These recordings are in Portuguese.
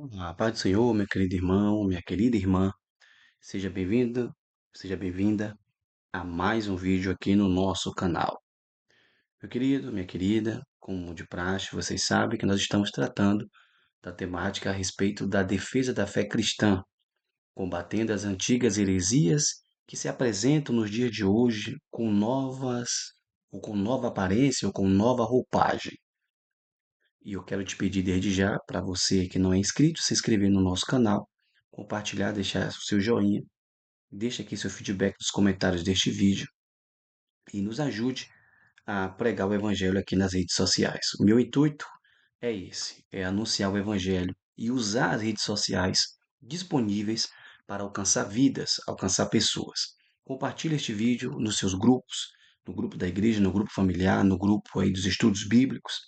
Olá, paz do Senhor, meu querido irmão, minha querida irmã, seja bem-vindo, seja bem-vinda a mais um vídeo aqui no nosso canal. Meu querido, minha querida, como de praxe, vocês sabem que nós estamos tratando da temática a respeito da defesa da fé cristã, combatendo as antigas heresias que se apresentam nos dias de hoje ou com nova aparência, ou com nova roupagem. E eu quero te pedir desde já, para você que não é inscrito, se inscrever no nosso canal, compartilhar, deixar o seu joinha, deixa aqui seu feedback nos comentários deste vídeo e nos ajude a pregar o evangelho aqui nas redes sociais. O meu intuito é esse, é anunciar o evangelho e usar as redes sociais disponíveis para alcançar vidas, alcançar pessoas. Compartilhe este vídeo nos seus grupos, no grupo da igreja, no grupo familiar, no grupo aí dos estudos bíblicos,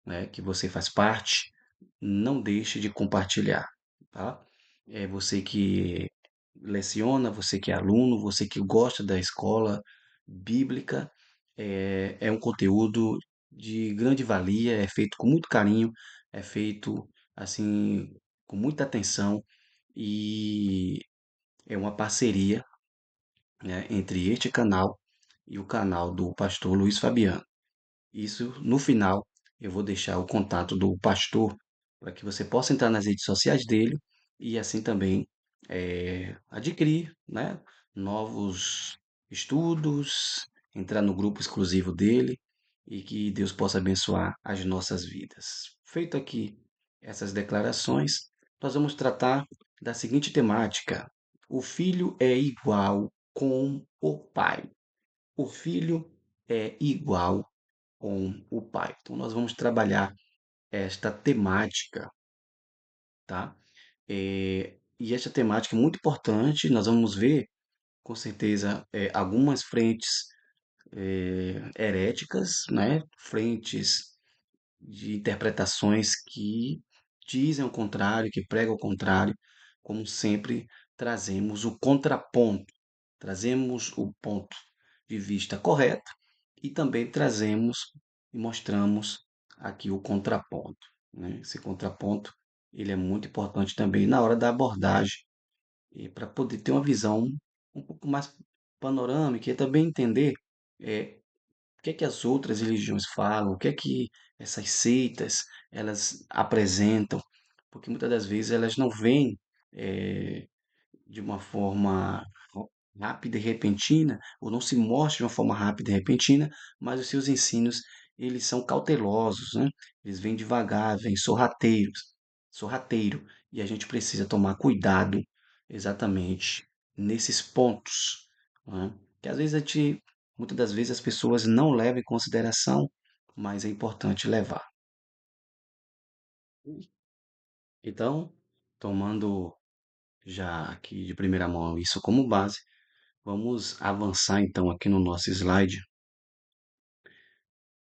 né, que você faz parte, não deixe de compartilhar, tá? É você que leciona, você que é aluno, você que gosta da escola bíblica, é um conteúdo de grande valia, é feito com muito carinho, é feito assim com muita atenção e é uma parceria, né, entre este canal e o canal do pastor Luiz Fabiano. Isso, no final, eu vou deixar o contato do pastor para que você possa entrar nas redes sociais dele e assim também adquirir, né, novos estudos, entrar no grupo exclusivo dele e que Deus possa abençoar as nossas vidas. Feito aqui essas declarações, nós vamos tratar da seguinte temática: o filho é igual com o pai. O filho é igual com o pai. Então, nós vamos trabalhar esta temática, tá? E esta temática é muito importante. Nós vamos ver, com certeza, algumas frentes heréticas, né? Frentes de interpretações que dizem o contrário, que pregam o contrário, como sempre trazemos o contraponto, trazemos o ponto de vista correto e também trazemos e mostramos aqui o contraponto, né? Esse contraponto ele é muito importante também na hora da abordagem e para poder ter uma visão um pouco mais panorâmica e também entender o que é que as outras religiões falam, o que é que essas seitas elas apresentam, porque muitas das vezes elas não vêm eh, de uma forma rápida e repentina, ou não se mostra de uma forma rápida e repentina, mas os seus ensinos, eles são cautelosos, né? Eles vêm devagar, vêm sorrateiro, e a gente precisa tomar cuidado exatamente nesses pontos, né? Que às vezes muitas das vezes as pessoas não levam em consideração, mas é importante levar. Então, tomando já aqui de primeira mão isso como base, vamos avançar então aqui no nosso slide.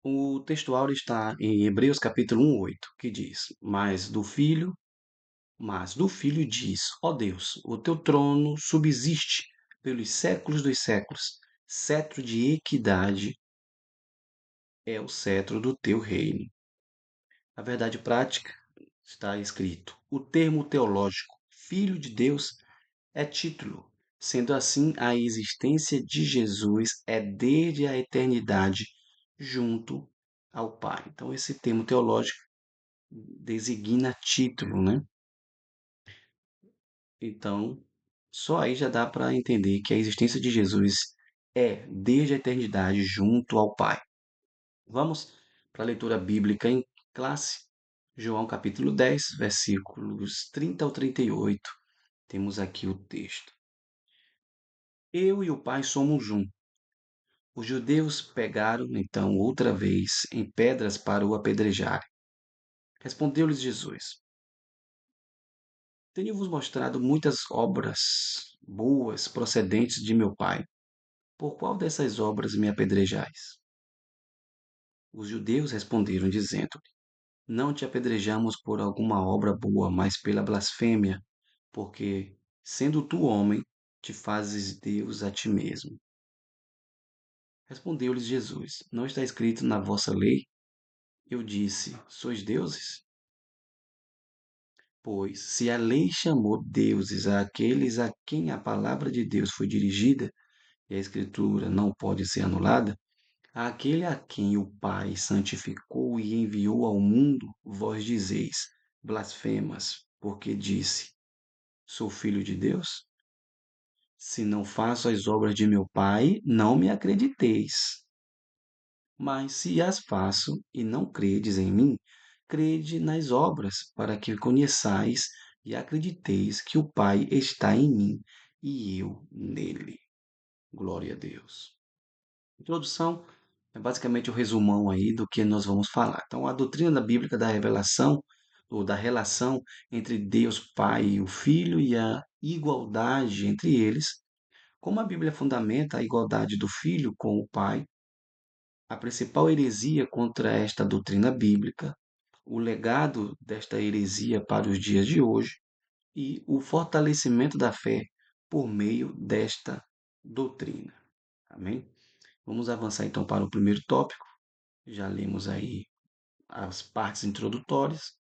O textual está em Hebreus capítulo 1:8, que diz: mas do Filho diz: Ó Deus, o teu trono subsiste pelos séculos dos séculos, cetro de equidade é o cetro do teu reino. Na verdade prática está escrito: o termo teológico Filho de Deus é título. Sendo assim, a existência de Jesus é desde a eternidade junto ao Pai. Então, esse termo teológico designa título, né? Então, só aí já dá para entender que a existência de Jesus é desde a eternidade junto ao Pai. Vamos para a leitura bíblica em classe. João capítulo 10, versículos 30 ao 38. Temos aqui o texto. Eu e o Pai somos um. Os judeus pegaram, então, outra vez em pedras para o apedrejarem. Respondeu-lhes Jesus: Tenho-vos mostrado muitas obras boas procedentes de meu Pai. Por qual dessas obras me apedrejais? Os judeus responderam, dizendo-lhe: Não te apedrejamos por alguma obra boa, mas pela blasfêmia, porque, sendo tu homem, te fazes Deus a ti mesmo. Respondeu-lhes Jesus: Não está escrito na vossa lei? Eu disse: Sois deuses? Pois, se a lei chamou deuses àqueles a quem a palavra de Deus foi dirigida, e a Escritura não pode ser anulada, àquele a quem o Pai santificou e enviou ao mundo, vós dizeis, blasfemas, porque disse: Sou filho de Deus? Se não faço as obras de meu Pai, não me acrediteis. Mas se as faço e não credes em mim, crede nas obras, para que conheçais e acrediteis que o Pai está em mim e eu nele. Glória a Deus. Introdução é basicamente o resumão aí do que nós vamos falar. Então, a doutrina da bíblica da revelação ou da relação entre Deus Pai e o Filho e a igualdade entre eles, como a Bíblia fundamenta a igualdade do Filho com o Pai, a principal heresia contra esta doutrina bíblica, o legado desta heresia para os dias de hoje e o fortalecimento da fé por meio desta doutrina. Amém? Vamos avançar então para o primeiro tópico. Já lemos aí as partes introdutórias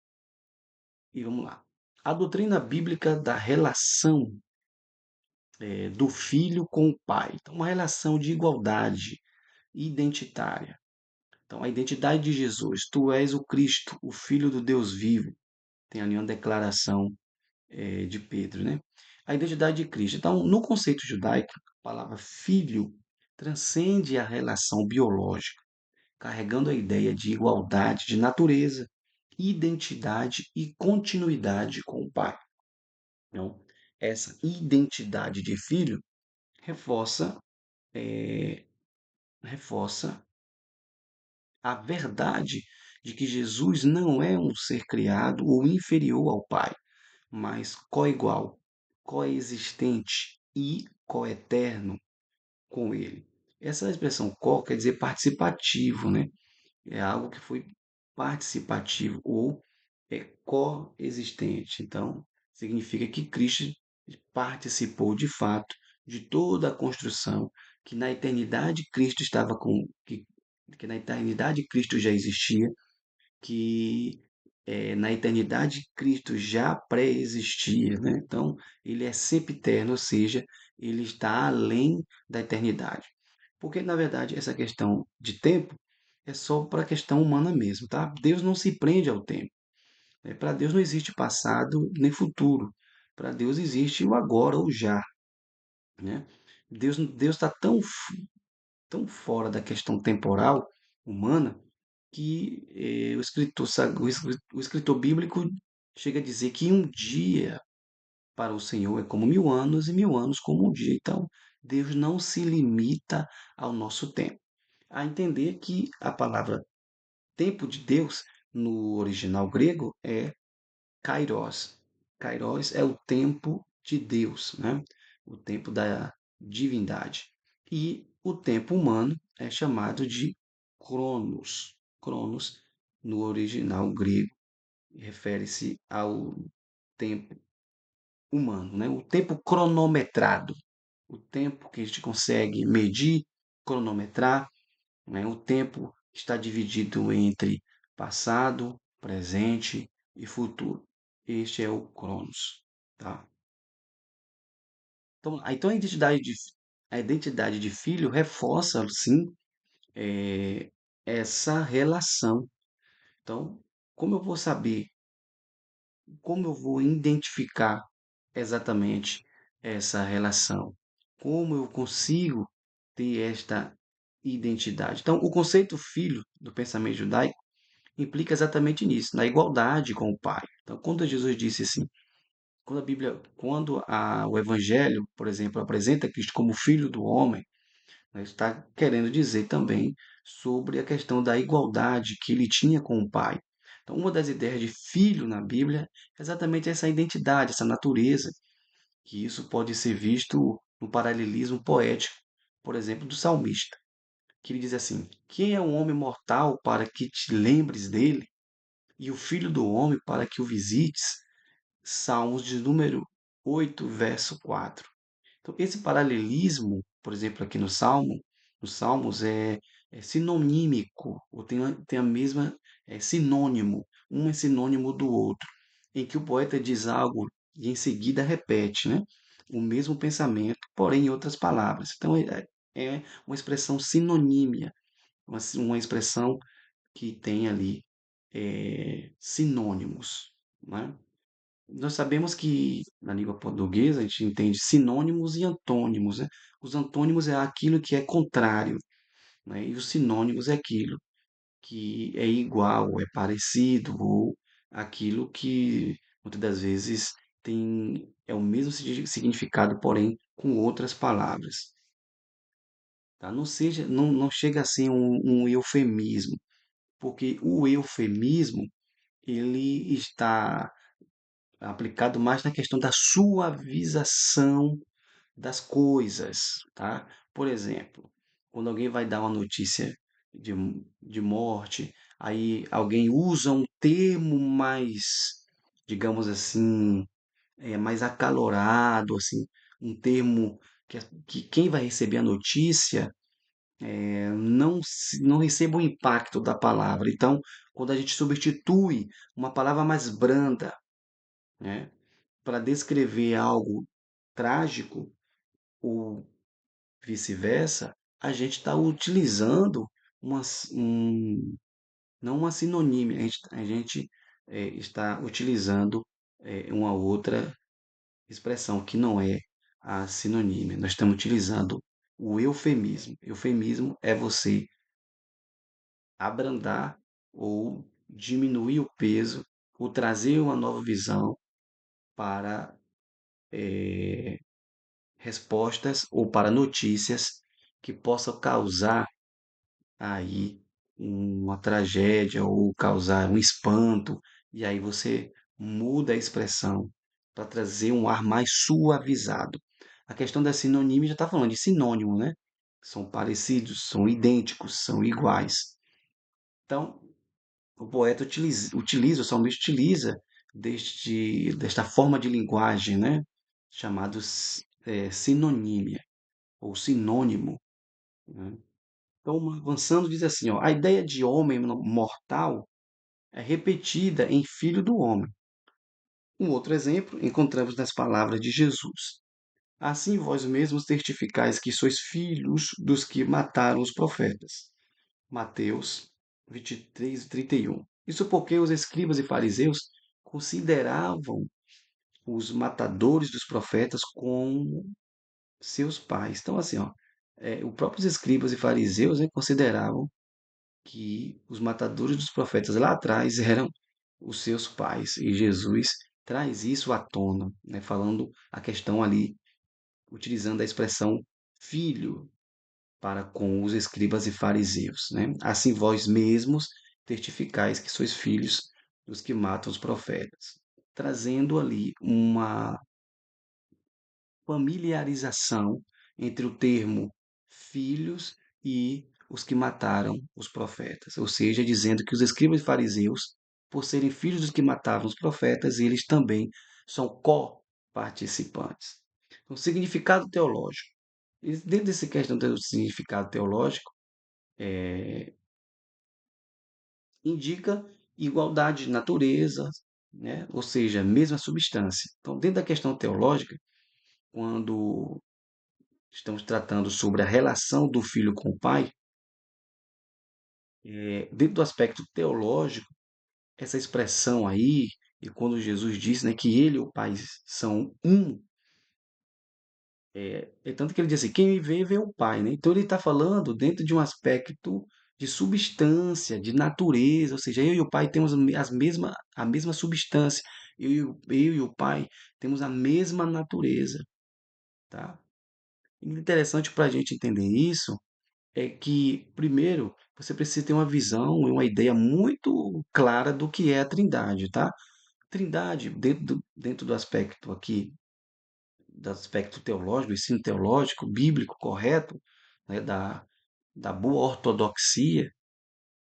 e vamos lá. A doutrina bíblica da relação do filho com o pai. Então, uma relação de igualdade identitária. Então, a identidade de Jesus, tu és o Cristo, o Filho do Deus vivo. Tem ali uma declaração de Pedro, né? A identidade de Cristo. Então, no conceito judaico, a palavra filho transcende a relação biológica, carregando a ideia de igualdade de natureza, identidade e continuidade com o Pai. Então, essa identidade de filho reforça, eh, reforça a verdade de que Jesus não é um ser criado ou inferior ao Pai, mas coigual, coexistente e coeterno com ele. Essa expressão co quer dizer participativo, né? É algo que foi participativo ou coexistente. Então, significa que Cristo participou de fato de toda a construção, que na eternidade Cristo estava com que na eternidade Cristo já existia, que na eternidade Cristo já pré-existia, né? Então, ele é sempre eterno, ou seja, ele está além da eternidade. Porque, na verdade, essa questão de tempo é só para a questão humana mesmo, tá? Deus não se prende ao tempo. Né? Para Deus não existe passado nem futuro. Para Deus existe o agora ou já, né? Deus está tão fora da questão temporal humana que o escritor bíblico chega a dizer que um dia para o Senhor é como 1000 anos e 1000 anos como um dia. Então, Deus não se limita ao nosso tempo. A entender que a palavra tempo de Deus, no original grego, é kairos. Kairos é o tempo de Deus, né? O tempo da divindade. E o tempo humano é chamado de cronos. Cronos, no original grego, refere-se ao tempo humano, né? O tempo cronometrado, o tempo que a gente consegue medir, cronometrar, né? O tempo está dividido entre passado, presente e futuro. Este é o Cronos, tá? Então a identidade de filho reforça, sim, essa relação. Então, como eu vou saber, como eu vou identificar exatamente essa relação? Como eu consigo ter esta identidade? Então, o conceito filho do pensamento judaico implica exatamente nisso, na igualdade com o Pai. Então, quando Jesus disse assim, quando a Bíblia, o Evangelho, por exemplo, apresenta Cristo como Filho do Homem, né, está querendo dizer também sobre a questão da igualdade que ele tinha com o Pai. Então, uma das ideias de filho na Bíblia é exatamente essa identidade, essa natureza, que isso pode ser visto no paralelismo poético, por exemplo, do salmista, que ele diz assim: Quem é o homem mortal para que te lembres dele? E o filho do homem para que o visites? Salmos de número 8, verso 4. Então, esse paralelismo, por exemplo, aqui no Salmo, nos Salmos, é sinonímico, ou tem a mesma, é sinônimo, um é sinônimo do outro. em que o poeta diz algo e em seguida repete, né, o mesmo pensamento, porém em outras palavras. Então é uma expressão sinonímia, uma expressão que tem ali sinônimos, né? Nós sabemos que na língua portuguesa a gente entende sinônimos e antônimos, né? Os antônimos é aquilo que é contrário, né? E os sinônimos é aquilo que é igual, é parecido, ou aquilo que muitas das vezes é o mesmo significado, porém com outras palavras, tá? Não chega a ser um eufemismo, porque o eufemismo ele está aplicado mais na questão da suavização das coisas, tá? Por exemplo, quando alguém vai dar uma notícia de, de morte, aí alguém usa um termo mais, digamos assim, mais acalorado, assim, um termo que quem vai receber a notícia não receba o impacto da palavra. Então, quando a gente substitui uma palavra mais branda, né, para descrever algo trágico, ou vice-versa, a gente está utilizando não uma sinonímia, a gente está utilizando uma outra expressão que não é a sinonímia. Nós estamos utilizando o eufemismo. Eufemismo é você abrandar ou diminuir o peso, ou trazer uma nova visão para respostas ou para notícias que possam causar aí uma tragédia ou causar um espanto, e aí você muda a expressão para trazer um ar mais suavizado. A questão da sinonímia já está falando de sinônimo, né? São parecidos, são idênticos, são iguais. Então, o poeta usualmente utiliza desta forma de linguagem, né? Chamado sinonímia ou sinônimo, né? Então, avançando, diz assim, ó, a ideia de homem mortal é repetida em filho do homem. Um outro exemplo encontramos nas palavras de Jesus. Assim vós mesmos testificais que sois filhos dos que mataram os profetas. Mateus 23, 31. Isso porque os escribas e fariseus consideravam os matadores dos profetas como seus pais. Então, assim, ó, os próprios escribas e fariseus, né, consideravam que os matadores dos profetas lá atrás eram os seus pais. E Jesus traz isso à tona, né, falando a questão ali, utilizando a expressão filho para com os escribas e fariseus, né? Assim vós mesmos testificais que sois filhos dos que matam os profetas, trazendo ali uma familiarização entre o termo filhos e os que mataram os profetas, ou seja, dizendo que os escribas e fariseus, por serem filhos dos que matavam os profetas, eles também são co-participantes. Então, significado teológico. Dentro dessa questão do significado teológico, indica igualdade de natureza, né? Ou seja, mesma substância. Então, dentro da questão teológica, quando estamos tratando sobre a relação do filho com o pai, dentro do aspecto teológico, essa expressão aí, e quando Jesus diz, né, que ele e o pai são um, é tanto que ele diz assim, quem me vê, vê o pai, né? Então ele está falando dentro de um aspecto de substância, de natureza, ou seja, eu e o pai temos a mesma substância, eu e o pai temos a mesma natureza, tá? E interessante para a gente entender isso é que, primeiro, você precisa ter uma visão e uma ideia muito clara do que é a Trindade, tá? Trindade, dentro do aspecto aqui, do aspecto teológico, do ensino teológico, bíblico, correto, né, da boa ortodoxia,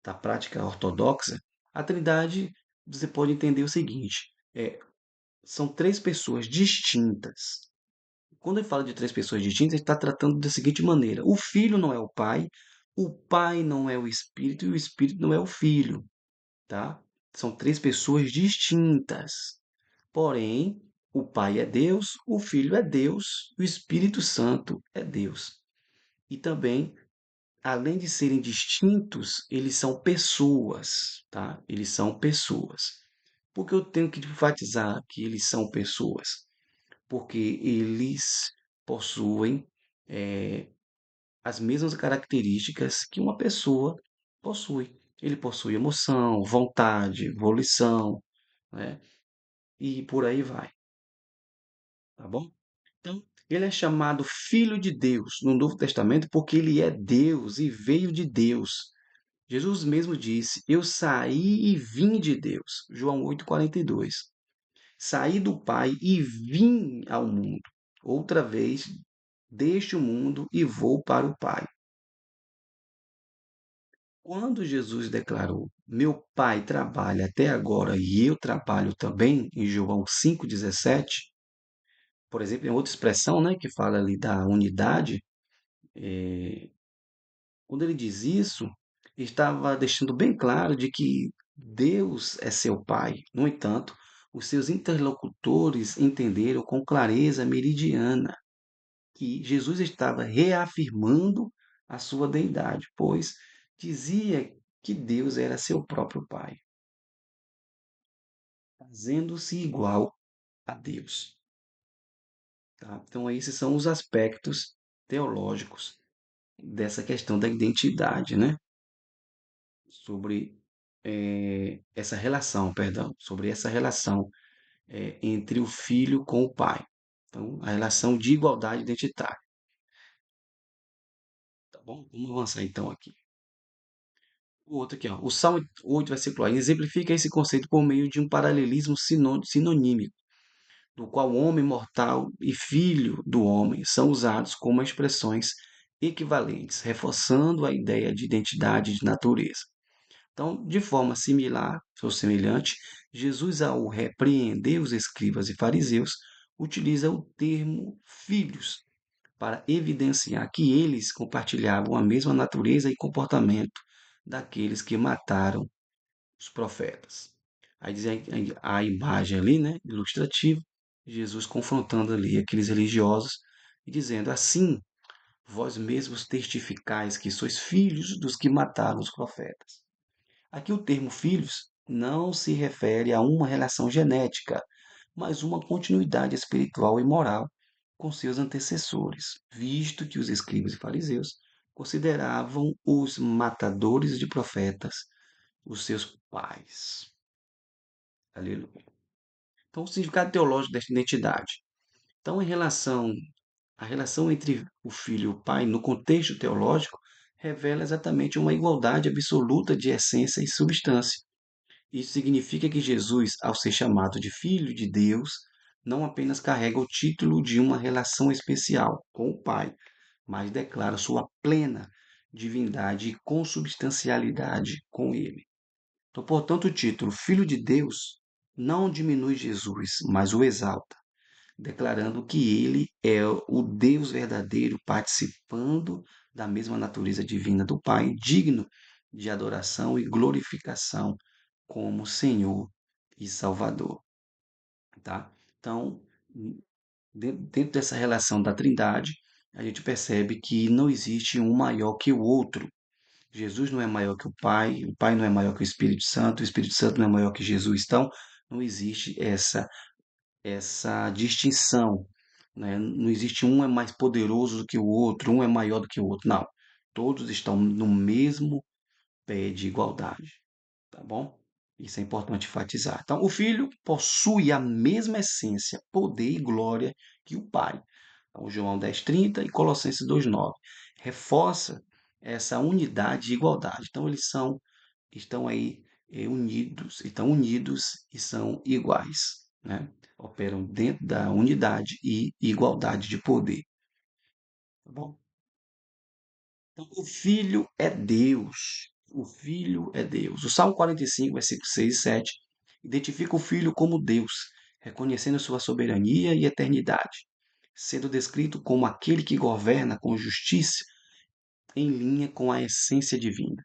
da prática ortodoxa, a Trindade, você pode entender o seguinte, são três pessoas distintas. Quando ele fala de três pessoas distintas, ele está tratando da seguinte maneira: o filho não é o pai não é o espírito e o espírito não é o filho, tá? São três pessoas distintas. Porém, o Pai é Deus, o Filho é Deus, o Espírito Santo é Deus. E também, além de serem distintos, eles são pessoas, tá? Eles são pessoas. Por que eu tenho que enfatizar que eles são pessoas? Porque eles possuem as mesmas características que uma pessoa possui. Ele possui emoção, vontade, volição, né? E por aí vai, tá bom? Então, ele é chamado Filho de Deus no Novo Testamento porque ele é Deus e veio de Deus. Jesus mesmo disse: Eu saí e vim de Deus. João 8,42. Saí do Pai e vim ao mundo. Outra vez, deixo o mundo e vou para o Pai. Quando Jesus declarou: Meu Pai trabalha até agora e eu trabalho também, em João 5,17, por exemplo, em outra expressão, né, que fala ali da unidade, quando ele diz isso, estava deixando bem claro de que Deus é seu Pai. No entanto, os seus interlocutores entenderam com clareza meridiana que Jesus estava reafirmando a sua deidade, pois dizia que Deus era seu próprio Pai, fazendo-se igual a Deus. Tá? Então, esses são os aspectos teológicos dessa questão da identidade, né? Sobre essa relação, perdão, sobre essa relação entre o filho com o pai. Então, a relação de igualdade identitária. Tá bom? Vamos avançar então aqui. O outro aqui, ó, o Salmo 8, versículo 1, exemplifica esse conceito por meio de um paralelismo sinonímico, do qual homem mortal e filho do homem são usados como expressões equivalentes, reforçando a ideia de identidade de natureza. Então, de forma similar ou semelhante, Jesus, ao repreender os escribas e fariseus, utiliza o termo filhos para evidenciar que eles compartilhavam a mesma natureza e comportamento daqueles que mataram os profetas. Aí diz a imagem ali, né, ilustrativa, Jesus confrontando ali aqueles religiosos e dizendo: Assim, vós mesmos testificais que sois filhos dos que mataram os profetas. Aqui o termo filhos não se refere a uma relação genética, mas uma continuidade espiritual e moral com seus antecessores, visto que os escribas e fariseus consideravam os matadores de profetas os seus pais. Aleluia. Então, o significado teológico desta identidade. Então, a relação entre o filho e o pai, no contexto teológico, revela exatamente uma igualdade absoluta de essência e substância. Isso significa que Jesus, ao ser chamado de Filho de Deus, não apenas carrega o título de uma relação especial com o Pai, mas declara sua plena divindade e consubstancialidade com Ele. Então, portanto, o título Filho de Deus não diminui Jesus, mas o exalta, declarando que ele é o Deus verdadeiro, participando da mesma natureza divina do Pai, digno de adoração e glorificação como Senhor e Salvador, tá? Então, dentro dessa relação da Trindade, a gente percebe que não existe um maior que o outro. Jesus não é maior que o Pai não é maior que o Espírito Santo não é maior que Jesus. Então, não existe essa distinção, né? Não existe um é mais poderoso do que o outro, um é maior do que o outro. Não. Todos estão no mesmo pé de igualdade, tá bom? Isso é importante enfatizar. Então, o Filho possui a mesma essência, poder e glória que o Pai. Então, João 10,30 e Colossenses 2,9 reforça essa unidade e igualdade. Então, estão aí unidos, estão unidos e são iguais, né? Operam dentro da unidade e igualdade de poder, tá bom? Então, o Filho é Deus. O Filho é Deus. O Salmo 45, versículos 6 e 7, identifica o Filho como Deus, reconhecendo sua soberania e eternidade, sendo descrito como aquele que governa com justiça em linha com a essência divina.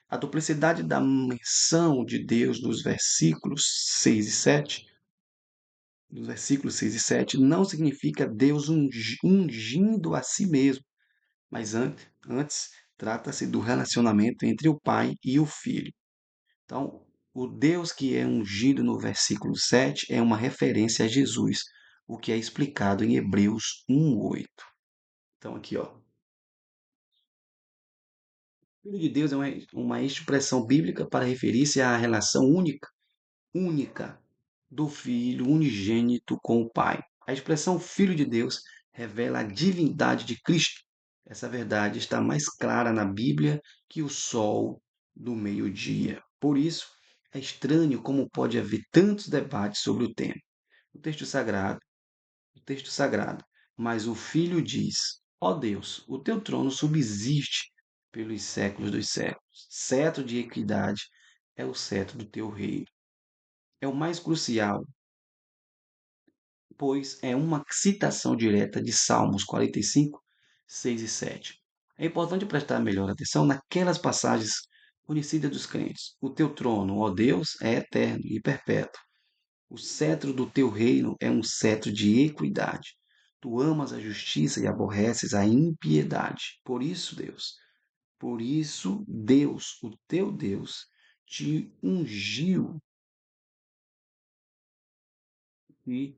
A duplicidade da menção de Deus nos versículos 6 e 7 nos versículos 6 e 7, não significa Deus ungindo a si mesmo, mas antes trata-se do relacionamento entre o Pai e o Filho. Então, o Deus que é ungido no versículo 7 é uma referência a Jesus, o que é explicado em Hebreus 1:8. Então, aqui, ó, Filho de Deus é uma expressão bíblica para referir-se à relação única do Filho unigênito com o Pai. A expressão Filho de Deus revela a divindade de Cristo. Essa verdade está mais clara na Bíblia que o sol do meio-dia. Por isso, é estranho como pode haver tantos debates sobre o tema. O texto sagrado, o texto sagrado. Mas o Filho diz: Ó Deus, o teu trono subsiste pelos séculos dos séculos. Cetro de equidade é o cetro do teu reino. É o mais crucial, pois é uma citação direta de Salmos 45, 6 e 7. É importante prestar melhor atenção naquelas passagens conhecidas dos crentes. O teu trono, ó Deus, é eterno e perpétuo. O cetro do teu reino é um cetro de equidade. Tu amas a justiça e aborreces a impiedade. Por isso, Deus, o teu Deus, te ungiu e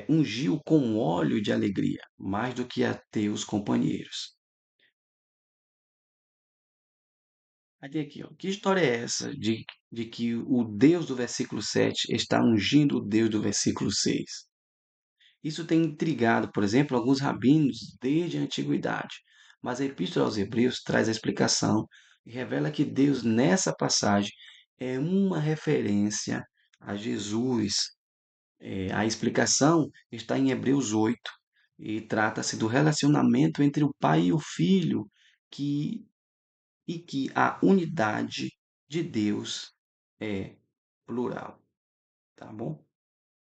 ungiu com óleo de alegria, mais do que a teus companheiros. Aí tem aqui, ó, que história é essa de que o Deus do versículo 7 está ungindo o Deus do versículo 6? Isso tem intrigado, por exemplo, alguns rabinos desde a antiguidade, mas a Epístola aos Hebreus traz a explicação e revela que Deus, nessa passagem, é uma referência a Jesus. A explicação está em Hebreus 8 e trata-se do relacionamento entre o pai e o filho, que, e que a unidade de Deus é plural, tá bom?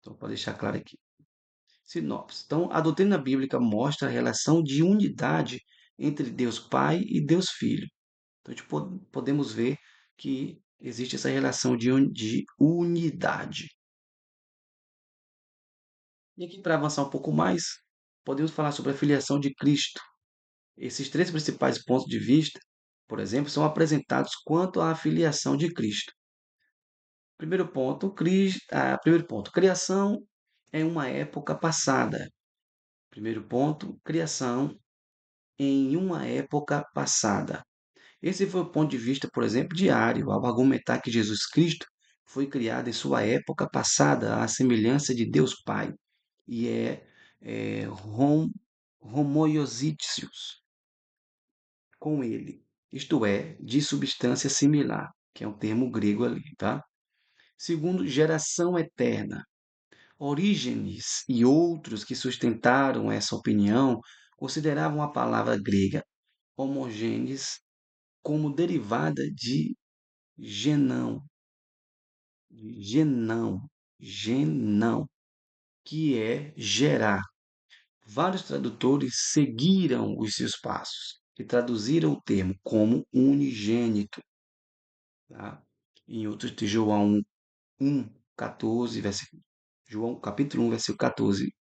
Então, para deixar claro aqui. Sinopse. Então, a doutrina bíblica mostra a relação de unidade entre Deus Pai e Deus Filho. Então, a gente podemos ver que existe essa relação de unidade. E aqui, para avançar um pouco mais, podemos falar sobre a filiação de Cristo. Esses três principais pontos de vista, por exemplo, são apresentados quanto à filiação de Cristo. Primeiro ponto, criação é uma época passada. Primeiro ponto, criação em uma época passada. Esse foi o ponto de vista, por exemplo, de Ario, ao argumentar que Jesus Cristo foi criado em sua época passada, à semelhança de Deus Pai, e homoiosítios com ele, isto é, de substância similar, que é um termo grego ali, tá? Segundo, geração eterna. Orígenes e outros que sustentaram essa opinião consideravam a palavra grega homogênees como derivada de genão, genão, genão, que é gerar. Vários tradutores seguiram os seus passos e traduziram o termo como unigênito. Tá? Em outros, de João 1, 14, versículo, João capítulo 1, versículo 14,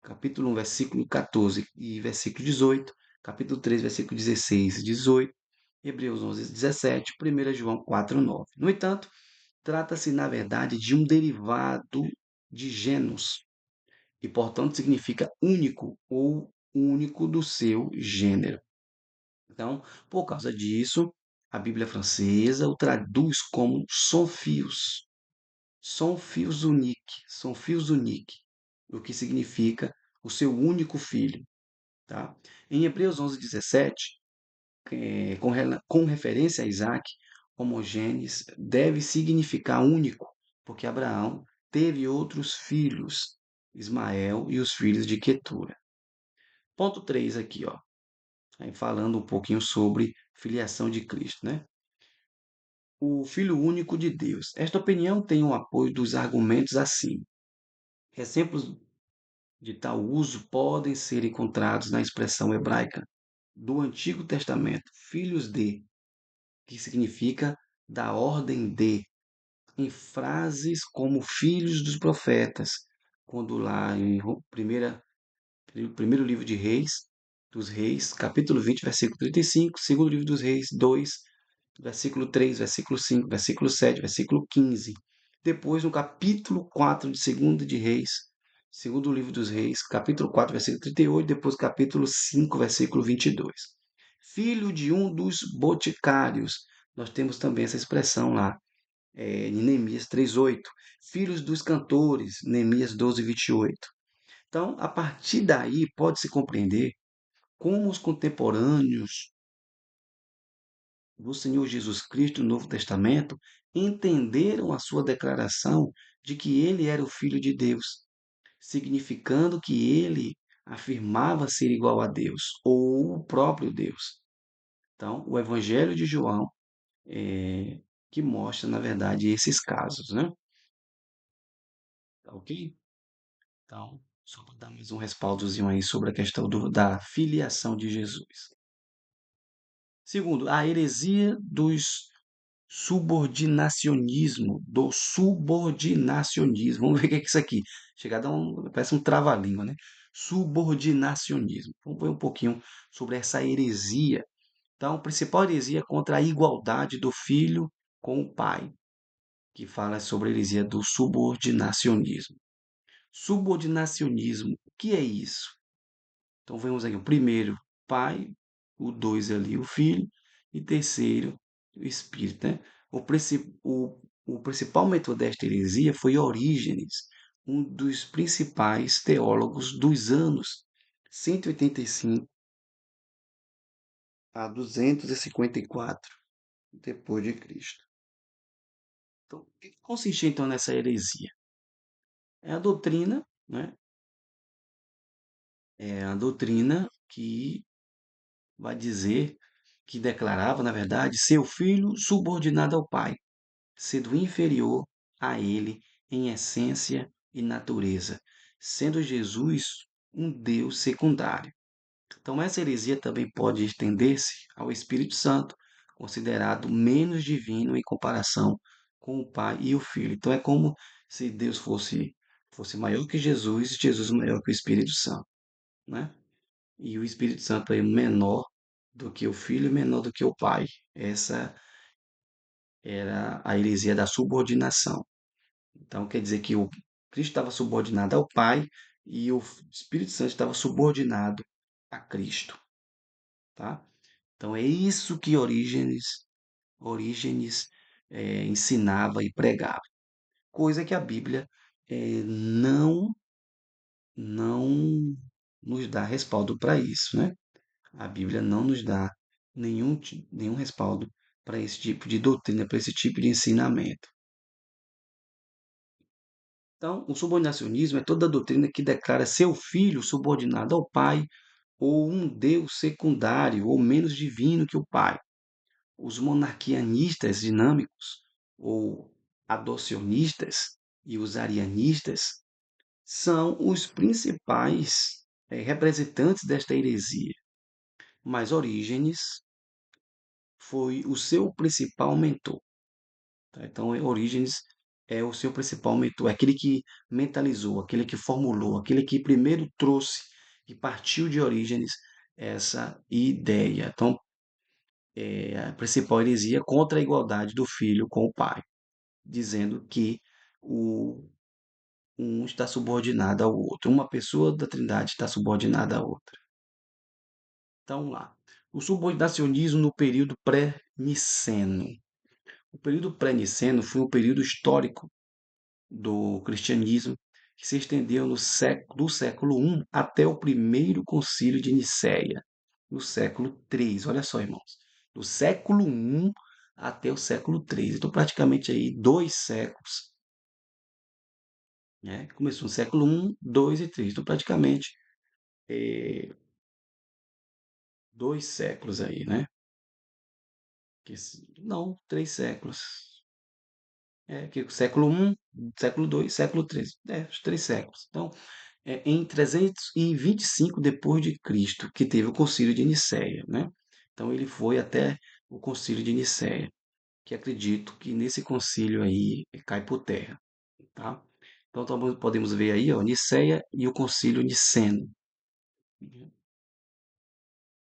capítulo 1, versículo 14 e versículo 18, capítulo 3, versículo 16 e 18, Hebreus 11, 17, 1 João 4, 9. No entanto, trata-se, na verdade, de um derivado de genus e, portanto, significa único ou único do seu gênero. Então, por causa disso, a Bíblia francesa o traduz como sans fils unique, o que significa o seu único filho. Tá? Em Hebreus 11, 17, com referência a Isaac, homogêneos deve significar único, porque Abraão teve outros filhos, Ismael e os filhos de Quetura. Ponto 3 aqui, ó, aí falando um pouquinho sobre filiação de Cristo, né? O Filho único de Deus. Esta opinião tem o apoio dos argumentos acima. Exemplos de tal uso podem ser encontrados na expressão hebraica do Antigo Testamento, filhos de, que significa da ordem de, em frases como filhos dos profetas, quando lá em primeiro livro de Reis, dos Reis, capítulo 20, versículo 35, segundo livro dos Reis 2, versículo 3, versículo 5, versículo 7, versículo 15. Depois, no capítulo 4 de segundo de Reis, segundo livro dos Reis, capítulo 4, versículo 38, depois capítulo 5, versículo 22. Filho de um dos boticários. Nós temos também essa expressão lá, em Neemias 3:8. Filhos dos cantores, Neemias 12:28. Então, a partir daí, pode-se compreender como os contemporâneos do Senhor Jesus Cristo no Novo Testamento entenderam a sua declaração de que ele era o Filho de Deus, significando que ele afirmava ser igual a Deus, ou o próprio Deus. Então, o Evangelho de João é que mostra, na verdade, esses casos, né? Tá ok? Então, só para dar mais um respaldozinho aí sobre a questão da filiação de Jesus. Segundo, a heresia do subordinacionismo. Vamos ver o que é isso aqui. Chega a dar parece um trava-língua, né? Subordinacionismo. Vamos ver um pouquinho sobre essa heresia. Então, a principal heresia é contra a igualdade do filho com o pai, que fala sobre a heresia do subordinacionismo. Subordinacionismo, o que é isso? Então vemos aqui o primeiro, pai, o dois ali, o filho, e terceiro, o espírito, né? O principal mentor desta heresia foi Orígenes, um dos principais teólogos dos anos 185 a 254 depois de Cristo. Então, o que consiste então nessa heresia? É a doutrina, né? É a doutrina que vai dizer que declarava, na verdade, seu filho subordinado ao pai, sendo inferior a ele em essência e natureza, sendo Jesus um Deus secundário. Então, essa heresia também pode estender-se ao Espírito Santo, considerado menos divino em comparação com o Pai e o Filho. Então, é como se Deus fosse maior que Jesus e Jesus maior que o Espírito Santo, né? E o Espírito Santo é menor do que o Filho e menor do que o Pai. Essa era a heresia da subordinação. Então, quer dizer que o Cristo estava subordinado ao Pai e o Espírito Santo estava subordinado a Cristo, tá? Então, é isso que Orígenes ensinava e pregava. Coisa que a Bíblia não nos dá respaldo para isso, né? A Bíblia não nos dá nenhum respaldo para esse tipo de doutrina, para esse tipo de ensinamento. Então, o subordinacionismo é toda doutrina que declara seu filho subordinado ao pai ou um Deus secundário ou menos divino que o pai. Os monarquianistas dinâmicos ou adocionistas e os arianistas são os principais representantes desta heresia, mas Orígenes foi o seu principal mentor. Tá? Então, Orígenes é o seu principal mentor, é aquele que mentalizou, aquele que formulou, aquele que primeiro trouxe e partiu de Orígenes essa ideia. Então, a principal heresia contra a igualdade do filho com o pai, dizendo que o um está subordinado ao outro, uma pessoa da Trindade está subordinada à outra. Então, lá. O subordinacionismo no período pré-niceno. O período pré-niceno foi um período histórico do cristianismo que se estendeu do século I até o primeiro concílio de Nicéia, no século III. Olha só, irmãos, do século I até o século III. Então, praticamente aí 2 séculos, né? Começou no século I, II e III. Então, praticamente 2 séculos aí, né? Não, 3 séculos. Que o século I, século II, século III. Os 3 séculos. Então, em 325 depois de Cristo, que teve o Concílio de Nicéia, né? Então ele foi até o Concílio de Nicéia, que acredito que nesse concílio aí cai por terra, tá? Então, podemos ver aí, ó, Niceia e o Concílio Niceno,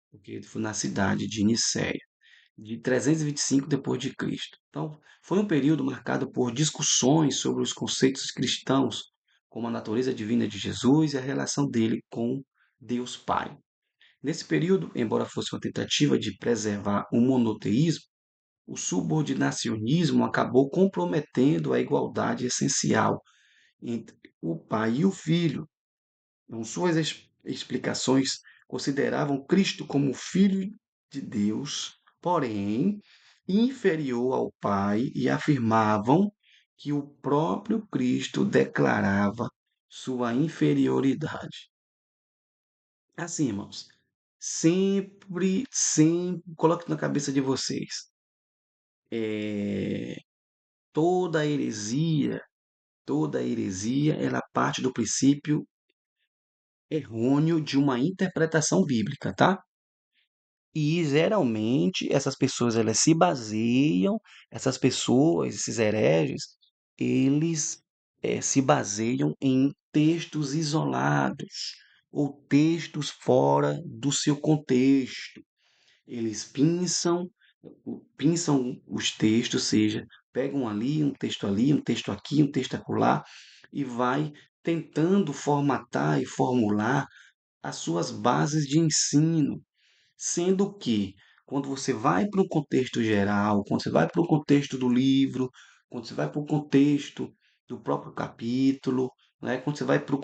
porque foi na cidade de Niceia, de 325 depois de Cristo. Então, foi um período marcado por discussões sobre os conceitos cristãos, como a natureza divina de Jesus e a relação dele com Deus Pai. Nesse período, embora fosse uma tentativa de preservar o monoteísmo, o subordinacionismo acabou comprometendo a igualdade essencial entre o pai e o filho. Então, suas explicações consideravam Cristo como filho de Deus, porém inferior ao Pai, e afirmavam que o próprio Cristo declarava sua inferioridade. Assim, irmãos, sempre, coloque na cabeça de vocês, é, toda heresia, toda heresia, ela parte do princípio errôneo de uma interpretação bíblica, tá? E geralmente essas pessoas elas se baseiam, essas pessoas, esses hereges, eles se baseiam em textos isolados ou textos fora do seu contexto. Eles pinçam os textos, ou seja, pegam ali, um texto aqui, um texto acolá, e vai tentando formatar e formular as suas bases de ensino. Sendo que, quando você vai para o contexto geral, quando você vai para o contexto do livro, quando você vai para o contexto do próprio capítulo, né? Quando você vai para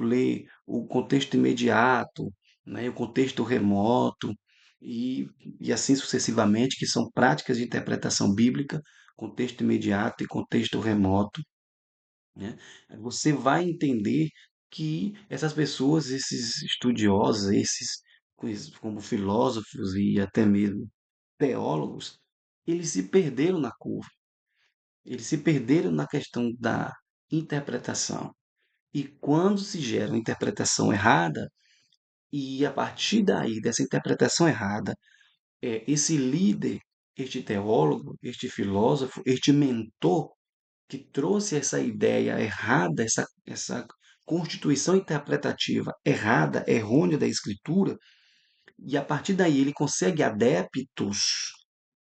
ler o contexto imediato, né? O contexto remoto, e, e assim sucessivamente, que são práticas de interpretação bíblica, contexto imediato e contexto remoto, né? Você vai entender que essas pessoas, esses estudiosos, esses como filósofos e até mesmo teólogos, eles se perderam na curva, eles se perderam na questão da interpretação. E quando se gera uma interpretação errada, e a partir daí, dessa interpretação errada, esse líder, este teólogo, este filósofo, este mentor, que trouxe essa ideia errada, essa constituição interpretativa errada, errônea da escritura, e a partir daí ele consegue adeptos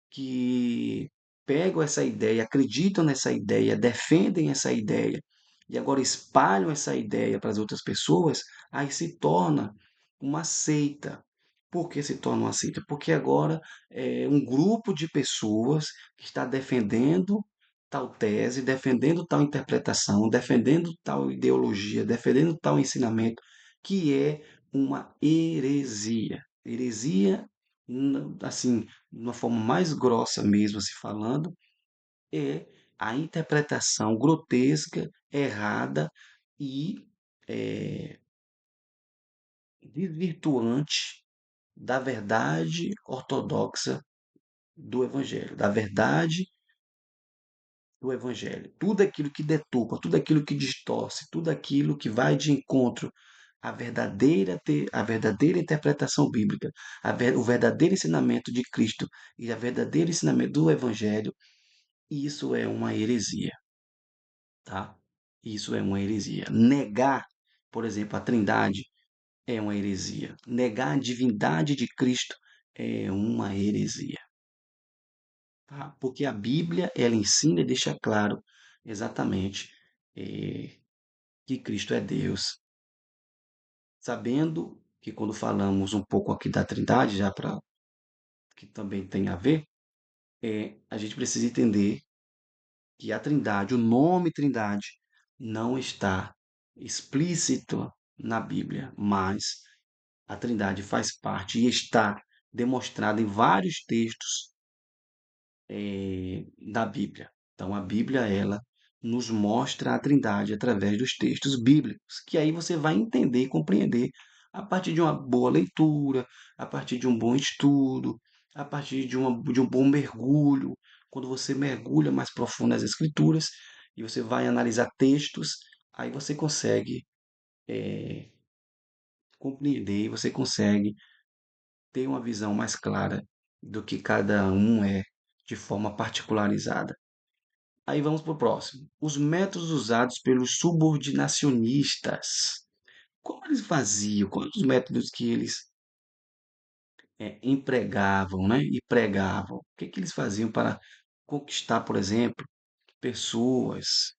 que pegam essa ideia, acreditam nessa ideia, defendem essa ideia e agora espalham essa ideia para as outras pessoas, aí se torna uma seita. Por que se torna uma seita? Porque agora é um grupo de pessoas que está defendendo tal tese, defendendo tal interpretação, defendendo tal ideologia, defendendo tal ensinamento, que é uma heresia. Heresia, assim, de uma forma mais grossa mesmo se falando, é a interpretação grotesca, errada e desvirtuante da verdade ortodoxa do Evangelho, da verdade do Evangelho. Tudo aquilo que deturpa, tudo aquilo que distorce, tudo aquilo que vai de encontro à verdadeira interpretação bíblica, o verdadeiro ensinamento de Cristo e a verdadeiro ensinamento do Evangelho, isso é uma heresia, tá? Isso é uma heresia. Negar, por exemplo, a Trindade é uma heresia. Negar a divindade de Cristo é uma heresia, tá? Porque a Bíblia, ela ensina e deixa claro exatamente eh, que Cristo é Deus, sabendo que quando falamos um pouco aqui da Trindade, já para que também tem a ver, a gente precisa entender que a Trindade, o nome Trindade, não está explícito na Bíblia, mas a Trindade faz parte e está demonstrada em vários textos da Bíblia. Então, a Bíblia, ela nos mostra a Trindade através dos textos bíblicos, que aí você vai entender e compreender a partir de uma boa leitura, a partir de um bom estudo, a partir de um bom mergulho. Quando você mergulha mais profundo nas Escrituras e você vai analisar textos, aí você consegue compreender, você consegue ter uma visão mais clara do que cada um é de forma particularizada. Aí vamos para o próximo. Os métodos usados pelos subordinacionistas. Como eles faziam? Quais os métodos que eles empregavam, né? E pregavam? O que que eles faziam para conquistar, por exemplo, pessoas,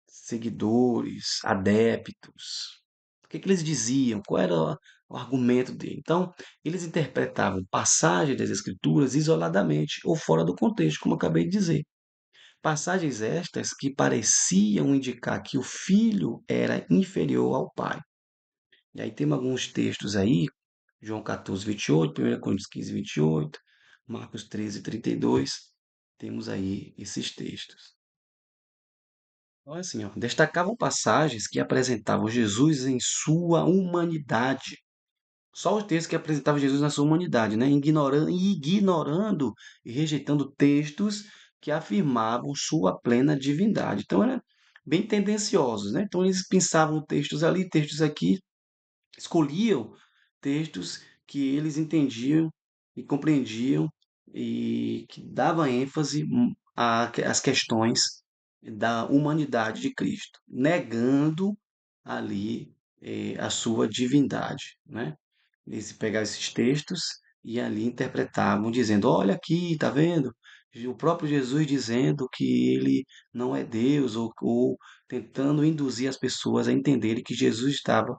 seguidores, adeptos? O que que eles diziam? Qual era o argumento dele? Então, eles interpretavam passagens das Escrituras isoladamente ou fora do contexto, como eu acabei de dizer. Passagens estas que pareciam indicar que o filho era inferior ao pai. E aí temos alguns textos aí, João 14, 28, 1 Coríntios 15, 28, Marcos 13, 32. Temos aí esses textos. Então, assim, ó, destacavam passagens que apresentavam Jesus em sua humanidade. Só os textos que apresentavam Jesus na sua humanidade, né? Ignorando e rejeitando textos que afirmavam sua plena divindade. Então, eram bem tendenciosos, né? Então, eles pensavam textos ali, textos aqui, escolhiam textos que eles entendiam e compreendiam e que davam ênfase às questões da humanidade de Cristo, negando ali a sua divindade, né? Eles pegavam esses textos e ali interpretavam, dizendo: olha aqui, tá vendo? O próprio Jesus dizendo que ele não é Deus, ou tentando induzir as pessoas a entenderem que Jesus estava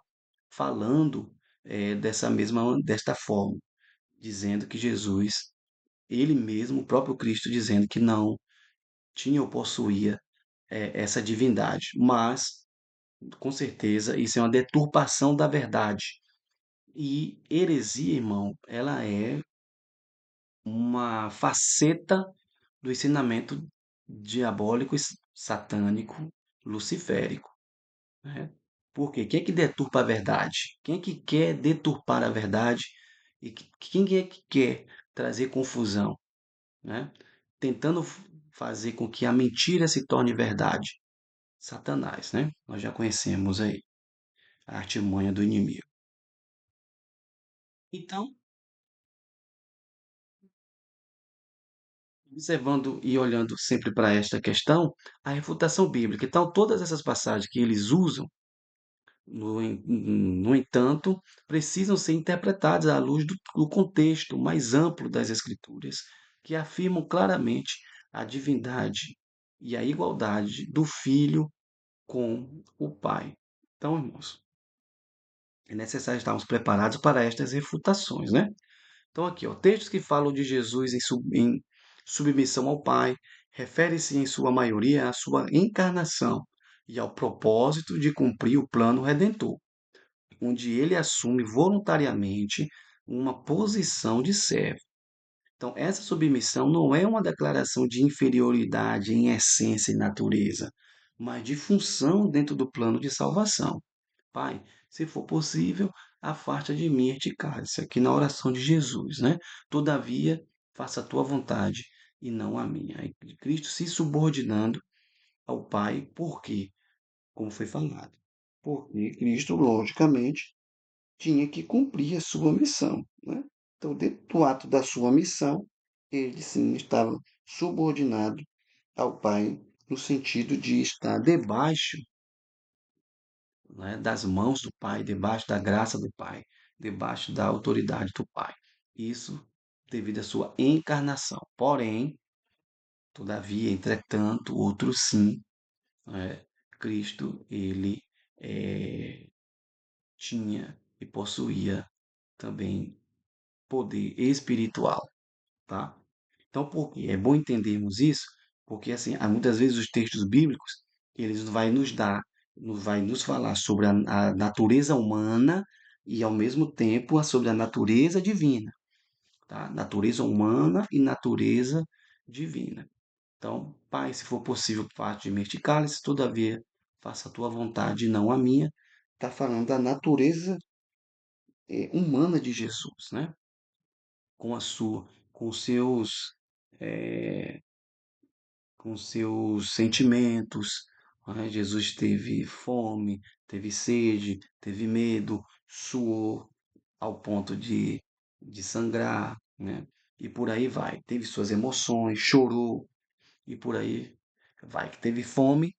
falando desta forma, dizendo que Jesus, ele mesmo, o próprio Cristo, dizendo que não tinha ou possuía essa divindade. Mas, com certeza, isso é uma deturpação da verdade. E heresia, irmão, ela é uma faceta do ensinamento diabólico, satânico, luciférico, né? Por quê? Quem é que deturpa a verdade? Quem é que quer deturpar a verdade? E quem é que quer trazer confusão, né? Tentando fazer com que a mentira se torne verdade. Satanás, né? Nós já conhecemos aí a artimanha do inimigo. Então, observando e olhando sempre para esta questão, a refutação bíblica. Então, todas essas passagens que eles usam, no entanto, precisam ser interpretadas à luz do contexto mais amplo das Escrituras, que afirmam claramente a divindade e a igualdade do Filho com o Pai. Então, irmãos, é necessário estarmos preparados para estas refutações, né? Então, aqui, ó, textos que falam de Jesus em submissão ao Pai, refere-se em sua maioria à sua encarnação e ao propósito de cumprir o plano redentor, onde ele assume voluntariamente uma posição de servo. Então, essa submissão não é uma declaração de inferioridade em essência e natureza, mas de função dentro do plano de salvação. Pai, se for possível, afasta de mim este cálice, aqui na oração de Jesus, né? Todavia, faça a tua vontade e não a minha. Aí Cristo se subordinando ao Pai, por quê? Como foi falado. Porque Cristo, logicamente, tinha que cumprir a sua missão, né? Então, dentro do ato da sua missão, ele sim estava subordinado ao Pai, no sentido de estar debaixo, né, das mãos do Pai, debaixo da graça do Pai, debaixo da autoridade do Pai. Isso devido à sua encarnação. Porém, todavia, entretanto, outro sim, né, Cristo, ele tinha e possuía também poder espiritual, tá? Então, por quê? É bom entendermos isso, porque assim, há muitas vezes os textos bíblicos, eles vai nos dar, vai nos falar sobre a natureza humana e ao mesmo tempo sobre a natureza divina, tá? Natureza humana e natureza divina. Então, Pai, se for possível, parte de mim este cálice, todavia, faça a tua vontade e não a minha. Está falando da natureza humana de Jesus, né? Com a sua, com os seus eh, com seus sentimentos, né? Jesus teve fome, teve sede, teve medo, suou ao ponto de sangrar, né? E por aí vai. Teve suas emoções, chorou, e por aí. Vai que teve fome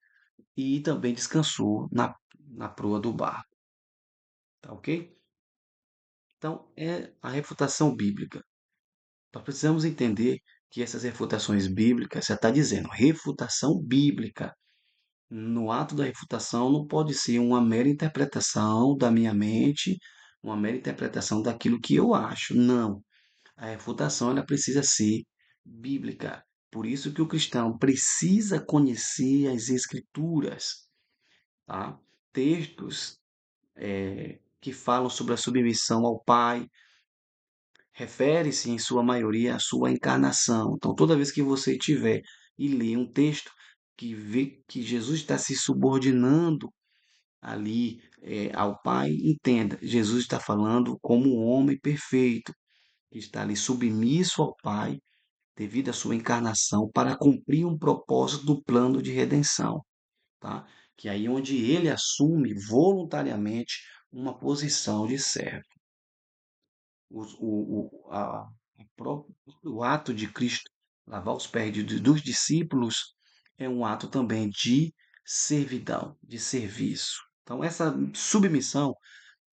e também descansou na proa do barco, tá ok? Então, é a refutação bíblica. Nós precisamos entender que essas refutações bíblicas, já está dizendo, refutação bíblica. No ato da refutação não pode ser uma mera interpretação da minha mente, uma mera interpretação daquilo que eu acho. Não. A refutação ela precisa ser bíblica. Por isso que o cristão precisa conhecer as escrituras, tá? Textos que falam sobre a submissão ao Pai, refere-se em sua maioria à sua encarnação. Então, toda vez que você tiver e ler um texto que vê que Jesus está se subordinando ali ao Pai, entenda, Jesus está falando como um homem perfeito, que está ali submisso ao Pai devido à sua encarnação para cumprir um propósito do plano de redenção, tá? Que é aí onde ele assume voluntariamente uma posição de servo. O ato de Cristo lavar os pés dos discípulos é um ato também de servidão, de serviço. Então, essa submissão,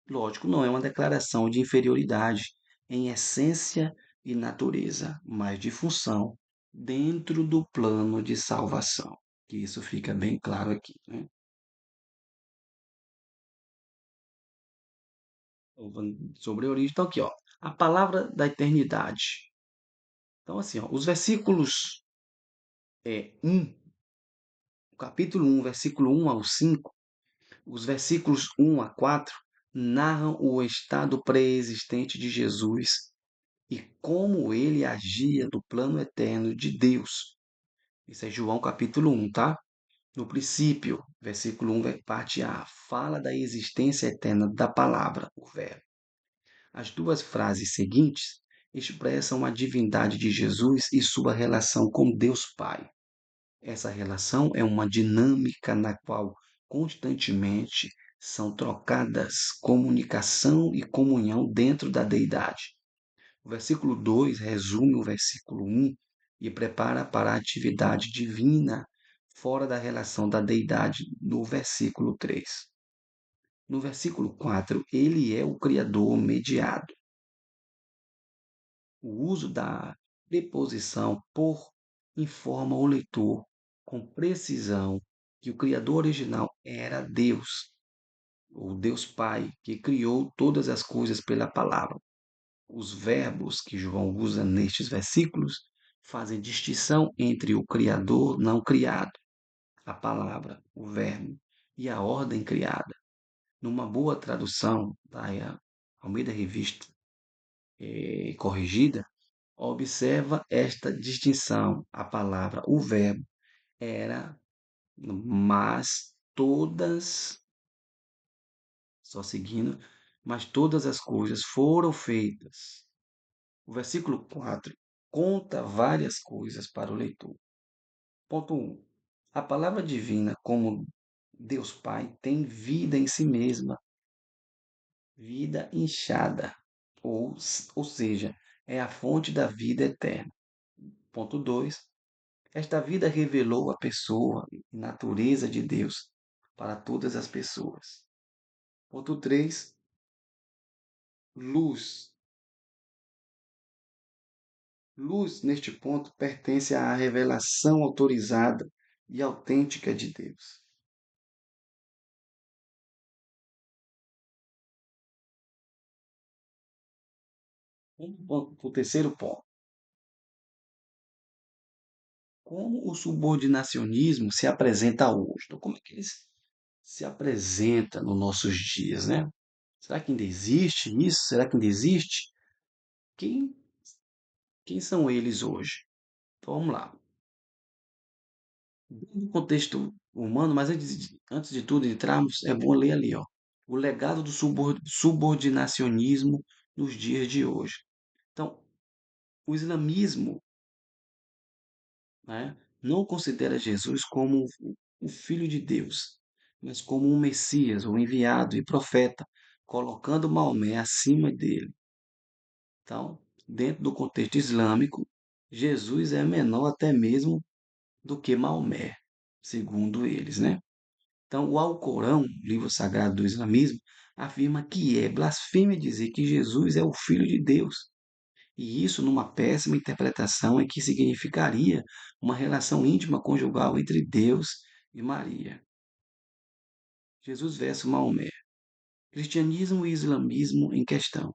lógico, não é uma declaração de inferioridade em essência e natureza, mas de função dentro do plano de salvação. Que isso fica bem claro aqui, né? Sobre a origem, então aqui, ó, a palavra da eternidade. Então, assim, ó, os versículos 1, capítulo 1, versículo 1 ao 5, os versículos 1 a 4 narram o estado pré-existente de Jesus e como ele agia no plano eterno de Deus. Isso é João capítulo 1, tá? No princípio, versículo 1, parte A, fala da existência eterna da palavra, o Verbo. As duas frases seguintes expressam a divindade de Jesus e sua relação com Deus Pai. Essa relação é uma dinâmica na qual constantemente são trocadas comunicação e comunhão dentro da deidade. O versículo 2 resume o versículo 1 e prepara para a atividade divina fora da relação da deidade no versículo 3. No versículo 4, ele é o Criador mediado. O uso da preposição por informa o leitor com precisão que o Criador original era Deus, o Deus Pai, que criou todas as coisas pela palavra. Os verbos que João usa nestes versículos fazem distinção entre o Criador não criado, a palavra, o verbo, e a ordem criada. Numa boa tradução da Almeida Revista corrigida, observa esta distinção. A palavra, o verbo, era, mas todas, só seguindo, mas todas as coisas foram feitas. O versículo 4 conta várias coisas para o leitor. Ponto 1. A palavra divina, como Deus Pai, tem vida em si mesma, vida inchada, ou seja, é a fonte da vida eterna. Ponto 2. Esta vida revelou a pessoa e natureza de Deus para todas as pessoas. Ponto 3. Luz. Luz, neste ponto, pertence à revelação autorizada e autêntica de Deus. O terceiro ponto. Como o subordinacionismo se apresenta hoje? Então, como é que ele se apresenta nos nossos dias, né? Será que ainda existe isso? Será que ainda existe? Quem, quem são eles hoje? Então, vamos lá. No contexto humano, mas antes de tudo entrarmos, é bom ler ali, ó, o legado do subordinacionismo nos dias de hoje. Então, o islamismo, né, não considera Jesus como o Filho de Deus, mas como um Messias, o enviado e profeta, colocando Maomé acima dele. Então, dentro do contexto islâmico, Jesus é menor até mesmo do que Maomé. segundo eles, né? Então, o Alcorão, livro sagrado do islamismo, afirma que é blasfêmia dizer que Jesus é o Filho de Deus. E isso numa péssima interpretação é que significaria uma relação íntima conjugal entre Deus e Maria. Jesus versus Maomé. Cristianismo e islamismo em questão.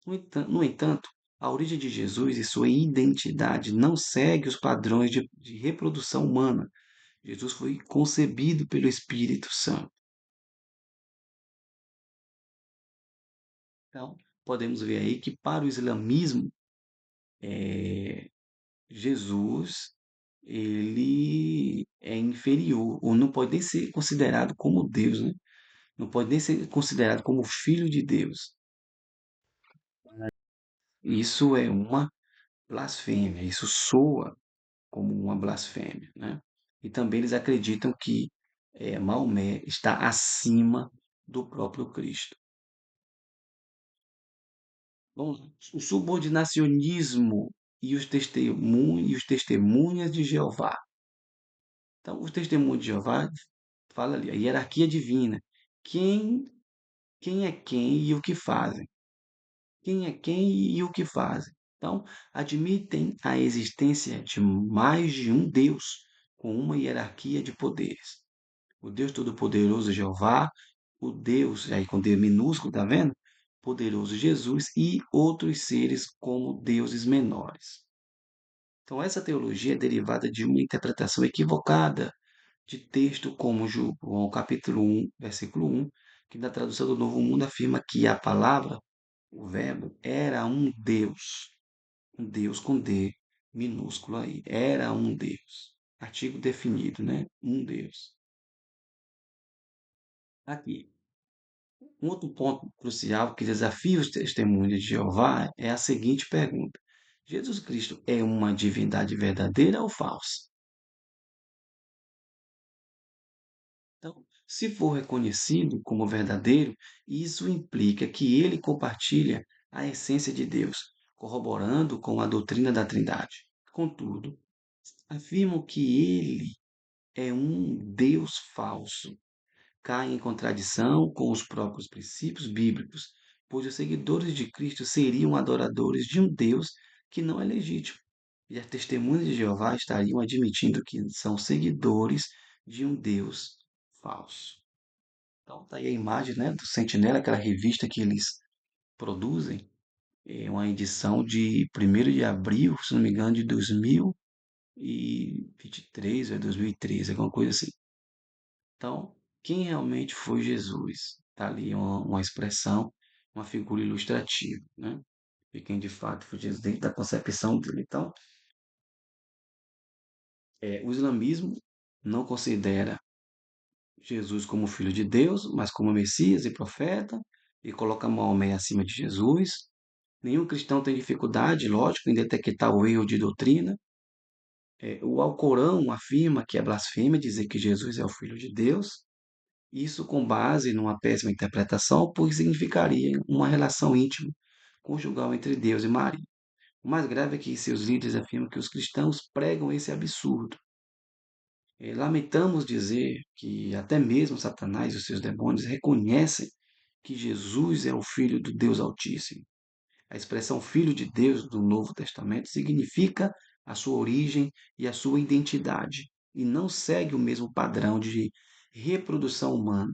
No entanto, a origem de Jesus e sua identidade não segue os padrões de reprodução humana. Jesus foi concebido pelo Espírito Santo. Então, podemos ver aí que para o islamismo, Jesus ele é inferior, ou não pode nem ser considerado como Deus, né? Não pode nem ser considerado como filho de Deus. Isso é uma blasfêmia, isso soa como uma blasfêmia, né? E também eles acreditam que Maomé está acima do próprio Cristo. Vamos lá. O subordinacionismo e os testemunhas de Jeová. Então, os testemunhos de Jeová fala ali, a hierarquia divina. Quem, quem é quem e o que fazem? Quem é quem e o que fazem? Então, admitem a existência de mais de um Deus com uma hierarquia de poderes. O Deus Todo-Poderoso Jeová, o Deus, aí com D minúsculo, tá vendo? Poderoso Jesus e outros seres como deuses menores. Então, essa teologia é derivada de uma interpretação equivocada de texto como João capítulo 1, versículo 1, que na tradução do Novo Mundo afirma que a palavra, o verbo, era um Deus com D minúsculo aí, era um Deus. Artigo definido, né? Um Deus. Aqui, um outro ponto crucial que desafia os testemunhos de Jeová é a seguinte pergunta: Jesus Cristo é uma divindade verdadeira ou falsa? Então, se for reconhecido como verdadeiro, isso implica que ele compartilha a essência de Deus, corroborando com a doutrina da Trindade. Contudo, afirmam que ele é um Deus falso, cai em contradição com os próprios princípios bíblicos, pois os seguidores de Cristo seriam adoradores de um Deus que não é legítimo. E as testemunhas de Jeová estariam admitindo que são seguidores de um Deus falso. Então, tá aí a imagem, né, do Sentinela, aquela revista que eles produzem, é uma edição de 1º de abril, se não me engano, de 2023 ou 2013, alguma coisa assim. Então, quem realmente foi Jesus? Está ali uma expressão, uma figura ilustrativa, né? De quem de fato foi Jesus dentro da concepção dele. Então, o islamismo não considera Jesus como filho de Deus, mas como Messias e profeta, e coloca Maomé acima de Jesus. Nenhum cristão tem dificuldade, lógico, em detectar o erro de doutrina. O Alcorão afirma que é blasfêmia dizer que Jesus é o filho de Deus. Isso com base numa péssima interpretação, pois significaria uma relação íntima, conjugal entre Deus e Maria. O mais grave é que seus líderes afirmam que os cristãos pregam esse absurdo. Lamentamos dizer que até mesmo Satanás e os seus demônios reconhecem que Jesus é o Filho do Deus Altíssimo. A expressão Filho de Deus do Novo Testamento significa a sua origem e a sua identidade, e não segue o mesmo padrão de reprodução humana.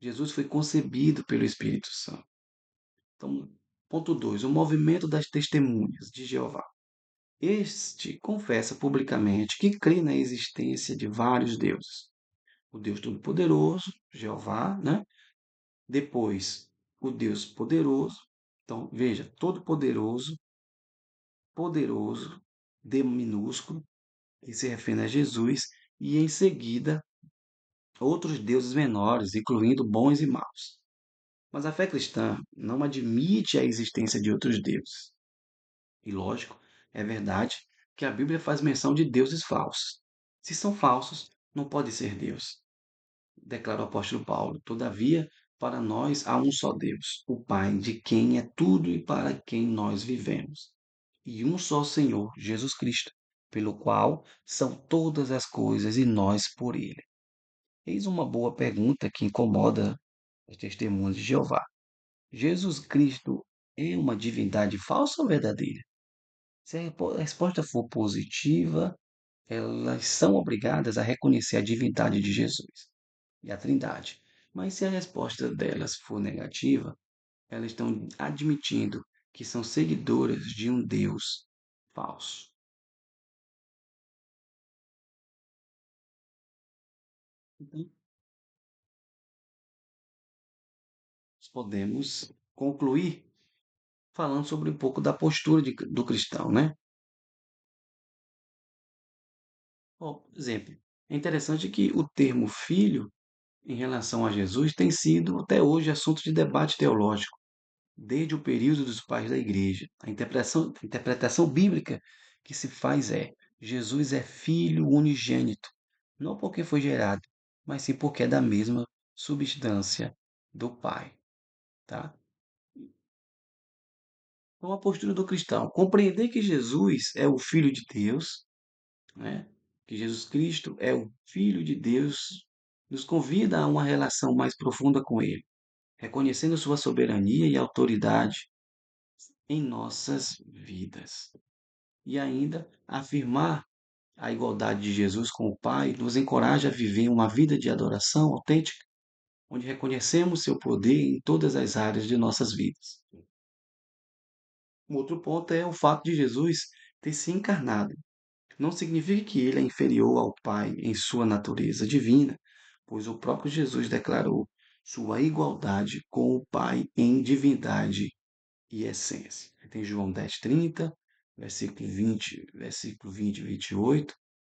Jesus foi concebido pelo Espírito Santo. Então, ponto 2, o movimento das testemunhas de Jeová. Este confessa publicamente que crê na existência de vários deuses. O Deus Todo-Poderoso, Jeová, né? Depois, o Deus Poderoso. Então, veja, Todo-Poderoso, Poderoso, D minúsculo, que se refere a Jesus, e em seguida, outros deuses menores, incluindo bons e maus. Mas a fé cristã não admite a existência de outros deuses. E lógico, é verdade que a Bíblia faz menção de deuses falsos. Se são falsos, não pode ser Deus, declara o apóstolo Paulo. Todavia, para nós há um só Deus, o Pai, de quem é tudo e para quem nós vivemos. E um só Senhor, Jesus Cristo, pelo qual são todas as coisas e nós por ele. Eis uma boa pergunta que incomoda os testemunhos de Jeová. Jesus Cristo é uma divindade falsa ou verdadeira? Se a resposta for positiva, elas são obrigadas a reconhecer a divindade de Jesus e a Trindade. Mas se a resposta delas for negativa, elas estão admitindo que são seguidoras de um Deus falso. Então, nós podemos concluir falando sobre um pouco da postura do cristão, né? Bom, por exemplo, é interessante que o termo filho, em relação a Jesus, tem sido até hoje assunto de debate teológico, desde o período dos pais da igreja. A interpretação bíblica que se faz é: Jesus é filho unigênito, não porque foi gerado, mas sim porque é da mesma substância do Pai, tá? Então, a postura do cristão, compreender que Jesus é o Filho de Deus, né? Que Jesus Cristo é o Filho de Deus, nos convida a uma relação mais profunda com Ele, reconhecendo sua soberania e autoridade em nossas vidas. E ainda afirmar a igualdade de Jesus com o Pai nos encoraja a viver uma vida de adoração autêntica, onde reconhecemos seu poder em todas as áreas de nossas vidas. Um outro ponto é o fato de Jesus ter se encarnado. Não significa que ele é inferior ao Pai em sua natureza divina, pois o próprio Jesus declarou sua igualdade com o Pai em divindade e essência. Tem João 10:30, versículo 20 e 28,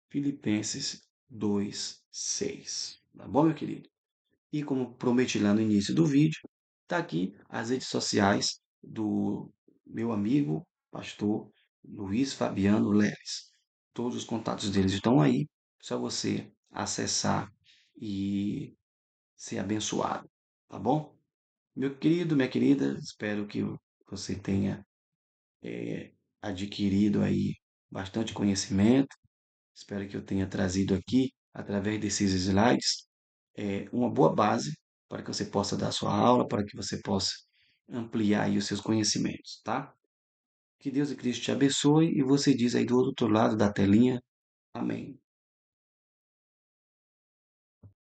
Filipenses 2:6. Tá bom, meu querido? E como prometi lá no início do vídeo, tá aqui as redes sociais do meu amigo, pastor Luiz Fabiano Leles. Todos os contatos deles estão aí, só você acessar e ser abençoado, tá bom? Meu querido, minha querida, espero que você tenha adquirido aí bastante conhecimento. Espero que eu tenha trazido aqui, através desses slides, uma boa base para que você possa dar sua aula, para que você possa ampliar aí os seus conhecimentos, tá? Que Deus e Cristo te abençoe e você diz aí do outro lado da telinha, amém.